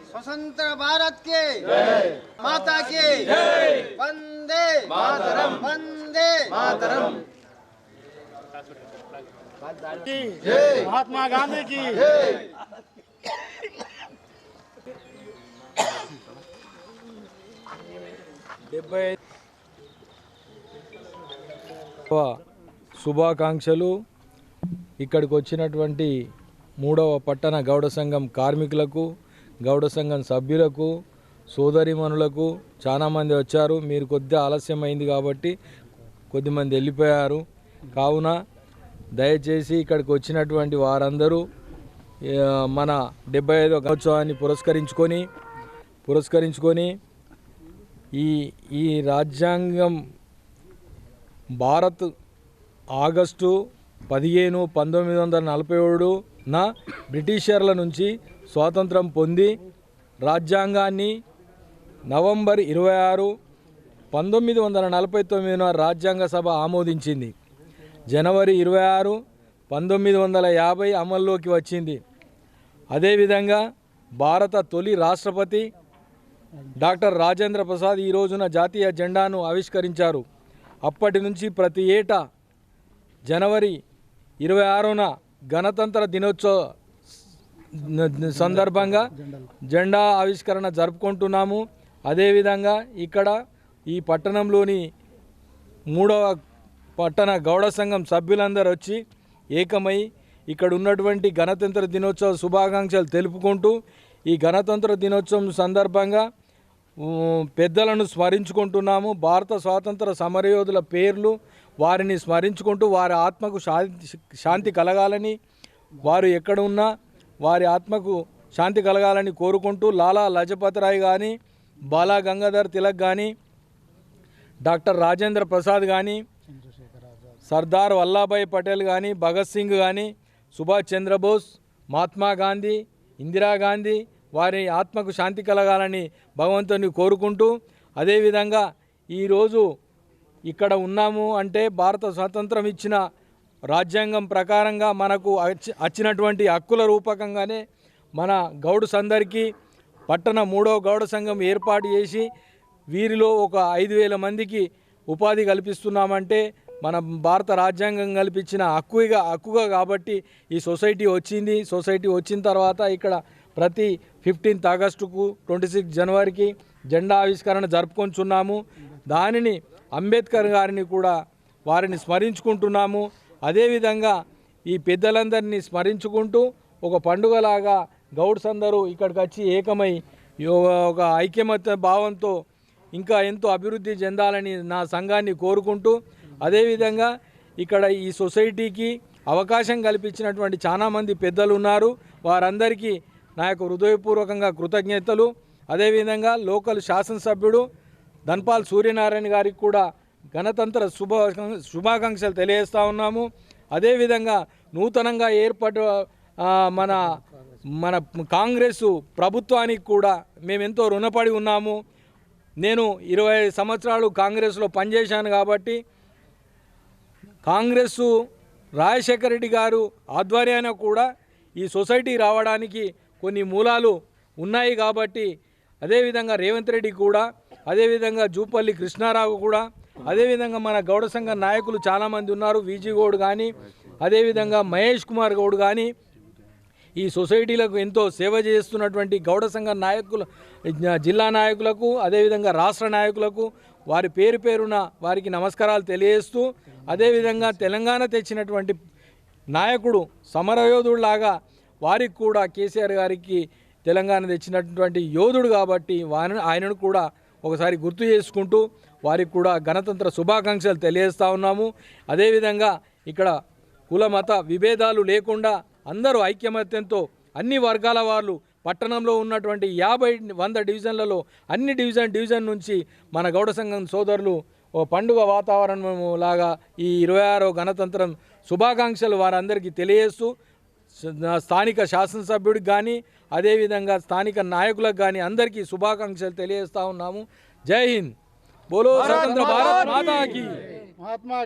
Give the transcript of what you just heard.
स्वतंत्र भारत के माता की वंदे मातरम, वंदे मातरम। महात्मा गांधी की శుభాకాంక్షలు. ఇక్కడికి వచ్చినటువంటి 3వ పట్టణ గౌడ సంఘం కార్మికులకు, గౌడ సంఘం సభ్యులకు, సోదరిమణులకు చాలామంది వచ్చారు. మీరు కొద్దిగా ఆలస్యమైంది కాబట్టి కొద్దిమంది వెళ్ళిపోయారు. కావున దయచేసి ఇక్కడికి వచ్చినటువంటి వారందరూ మన 75వ గణోత్సవాన్ని పురస్కరించుకొని ఈ రాజ్యాంగం భారత్ ఆగస్టు 15, 1947న బ్రిటిషర్ల నుంచి స్వాతంత్రం పొంది రాజ్యాంగాన్ని నవంబర్ 26, 1949న రాజ్యాంగ సభ ఆమోదించింది. జనవరి 26, 1950 అమల్లోకి వచ్చింది. అదేవిధంగా భారత తొలి రాష్ట్రపతి డాక్టర్ రాజేంద్ర ప్రసాద్ ఈ రోజున జాతీయ జెండాను ఆవిష్కరించారు. అప్పటి నుంచి ప్రతి ఏటా జనవరి 26న గణతంత్ర దినోత్సవ సందర్భంగా జెండా ఆవిష్కరణ జరుపుకుంటున్నాము. అదేవిధంగా ఇక్కడ ఈ పట్టణంలోని 3వ పట్టణ గౌడ సంఘం సభ్యులందరూ వచ్చి ఏకమై ఇక్కడ ఉన్నటువంటి గణతంత్ర దినోత్సవ శుభాకాంక్షలు తెలుపుకుంటూ ఈ గణతంత్ర దినోత్సవం సందర్భంగా పెద్దలను స్మరించుకుంటున్నాము. భారత స్వాతంత్ర సమరయోధుల పేర్లు వారిని స్మరించుకుంటూ వారి ఆత్మకు శాంతి కలగాలని, వారు ఎక్కడ ఉన్నా వారి ఆత్మకు శాంతి కలగాలని కోరుకుంటూ లాలా లజపత్ రాయ్ కానీ, బాలా గంగాధర్ తిలక్ కానీ, డాక్టర్ రాజేంద్ర ప్రసాద్ కానీ, సర్దార్ వల్లభాయ్ పటేల్ కానీ, భగత్ సింగ్ కానీ, సుభాష్ చంద్రబోస్, మహాత్మా గాంధీ, ఇందిరాగాంధీ వారి ఆత్మకు శాంతి కలగాలని భగవంతుని కోరుకుంటూ, అదేవిధంగా ఈరోజు ఇక్కడ ఉన్నాము అంటే భారత స్వాతంత్రం ఇచ్చిన రాజ్యాంగం ప్రకారంగా మనకు వచ్చినటువంటి హక్కుల రూపకంగానే మన గౌడ్స్ అందరికీ పట్టణ 3వ గౌడ సంఘం ఏర్పాటు చేసి వీరిలో ఒక 5,000 మందికి ఉపాధి కల్పిస్తున్నామంటే మన భారత రాజ్యాంగం కల్పించిన హక్కుగా కాబట్టి ఈ సొసైటీ వచ్చింది. సొసైటీ వచ్చిన తర్వాత ఇక్కడ ప్రతి 15 ఆగస్టుకు 26 జనవరికి జెండా ఆవిష్కరణ జరుపుకొంచున్నాము. దానిని అంబేద్కర్ గారిని కూడా వారిని స్మరించుకుంటున్నాము. అదేవిధంగా ఈ పెద్దలందరినీ స్మరించుకుంటూ ఒక పండుగలాగా గౌడ్స్ అందరూ ఇక్కడికి వచ్చి ఏకమై ఒక ఐక్యమత్య భావంతో ఇంకా ఎంతో అభివృద్ధి చెందాలని నా సంఘాన్ని కోరుకుంటూ, అదేవిధంగా ఇక్కడ ఈ సొసైటీకి అవకాశం కల్పించినటువంటి చాలామంది పెద్దలు ఉన్నారు. వారందరికీ నా యొక్క హృదయపూర్వకంగా కృతజ్ఞతలు. అదేవిధంగా లోకల్ శాసనసభ్యుడు ధన్పాల్ సూర్యనారాయణ గారికి కూడా గణతంత్ర శుభాకాంక్షలు తెలియజేస్తూ ఉన్నాము. అదేవిధంగా నూతనంగా ఏర్పడ్డ మన కాంగ్రెస్ ప్రభుత్వానికి కూడా మేమెంతో రుణపడి ఉన్నాము. నేను 25 సంవత్సరాలు కాంగ్రెస్లో పనిచేశాను కాబట్టి కాంగ్రెస్ రాజశేఖర రెడ్డి గారు ఆధ్వర్యాన కూడా ఈ సొసైటీ రావడానికి కొన్ని మూలాలు ఉన్నాయి కాబట్టి, అదేవిధంగా రేవంత్ రెడ్డి కూడా, అదేవిధంగా జూపల్లి కృష్ణారావు కూడా, అదేవిధంగా మన గౌడ సంఘ నాయకులు చాలామంది ఉన్నారు. విజీ గౌడ్ కానీ, అదేవిధంగా మహేష్ కుమార్ గౌడ్ కానీ ఈ సొసైటీలకు ఎంతో సేవ చేస్తున్నటువంటి గౌడ సంఘ నాయకులు, జిల్లా నాయకులకు, అదేవిధంగా రాష్ట్ర నాయకులకు వారి పేరున వారికి నమస్కారాలు తెలియజేస్తూ, అదేవిధంగా తెలంగాణ తెచ్చినటువంటి నాయకుడు సమరయోధుడిలాగా వారికి కూడా కేసీఆర్ గారికి తెలంగాణ తెచ్చినటువంటి యోధుడు కాబట్టి ఆయనను కూడా ఒకసారి గుర్తు చేసుకుంటూ వారికి కూడా గణతంత్ర శుభాకాంక్షలు తెలియజేస్తూ ఉన్నాము. అదేవిధంగా ఇక్కడ కుల మత విభేదాలు లేకుండా అందరూ ఐక్యమత్యంతో అన్ని వర్గాల వాళ్ళు పట్టణంలో ఉన్నటువంటి 50-100 డివిజన్లలో అన్ని డివిజన్ నుంచి మన గౌడ సంఘం సోదరులు ఓ పండుగ వాతావరణం లాగా ఈ 26వ గణతంత్రం శుభాకాంక్షలు వారందరికీ తెలియజేస్తూ స్థానిక శాసనసభ్యుడికి కానీ, అదేవిధంగా స్థానిక నాయకులకు కానీ అందరికీ శుభాకాంక్షలు తెలియజేస్తూ ఉన్నాము. జై హింద్, బోలో స్వతంత్ర భారత్ మాతా కీ.